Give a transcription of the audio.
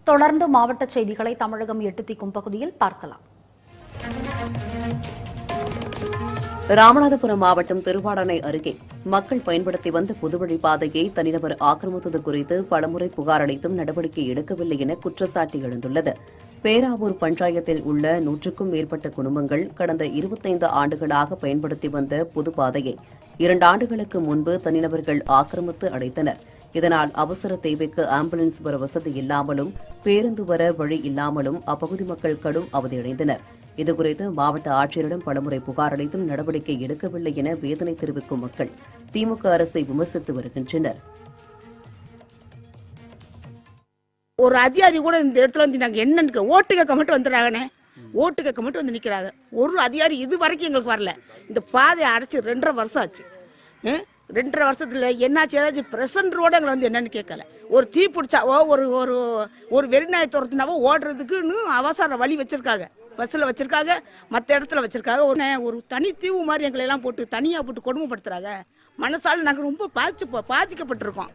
தொடர்ந்து மாவட்ட செய்திகளை தமிழகம் எட்டு திக்கும் பகுதியில் பார்க்கலாம். ராமநாதபுரம் மாவட்டம் திருவாடானை அருகே மக்கள் பயன்படுத்தி வந்த பொதுவழி பாதையை தனிநபர் ஆக்கிரமித்தது குறித்து பலமுறை புகார் அளித்தும் நடவடிக்கை எடுக்கவில்லை என குற்றச்சாட்டு எழுந்துள்ளது. பேராவூர் பஞ்சாயத்தில் உள்ள 100க்கும் மேற்பட்ட குடும்பங்கள் கடந்த 25 ஆண்டுகளாக பயன்படுத்தி வந்த பொதுப்பாதையை 2 ஆண்டுகளுக்கு முன்பு தனிநபர்கள் ஆக்கிரமித்து அடைத்தனர். இதனால் அவசர தேவைக்கு ஆம்புலன்ஸ் வர வசதி இல்லாமலும் பேருந்து வர வழி இல்லாமலும் அப்பகுதி மக்கள் கடும் அவதியடைந்தனர். இதுகுறித்து மாவட்ட ஆட்சியரிடம் பலமுறை புகார் அளித்தும் நடவடிக்கை எடுக்கவில்லை என வேதனை தெரிவிக்கும் மக்கள் திமுக அரசை விமர்சித்து வருகின்றனர். ஒரு அதிகாரி கூட இந்த இடத்துல வந்து நாங்கள் என்னன்னு ஓட்டு கேட்க மட்டும் வந்துடுறாங்கண்ணே, ஓட்டு கேட்க மட்டும் வந்து நிற்கிறாங்க. ஒரு அதிகாரி இது வரைக்கும் எங்களுக்கு வரல. இந்த பாதையை அடைச்சி 2.5 வருஷம் ஆச்சு. 2.5 வருஷத்துல என்னாச்சு, ஏதாச்சும் பிரசன்ட் ரோட எங்களை வந்து என்னன்னு கேட்கல. ஒரு தீ பிடிச்சாவோ ஒரு வெறிநாயை துரத்துனாவோ ஓடுறதுக்குன்னு அவசர வழி வச்சிருக்காங்க, பஸ்ஸில் வச்சிருக்காங்க, மற்ற இடத்துல வச்சிருக்காங்க. ஒரு தனி தீவு மாதிரி எங்களை எல்லாம் போட்டு தனியாக போட்டு கொடுமைப்படுத்துறாங்க. மனசால நாங்கள் ரொம்ப பாதிக்கப்பட்டிருக்கோம்.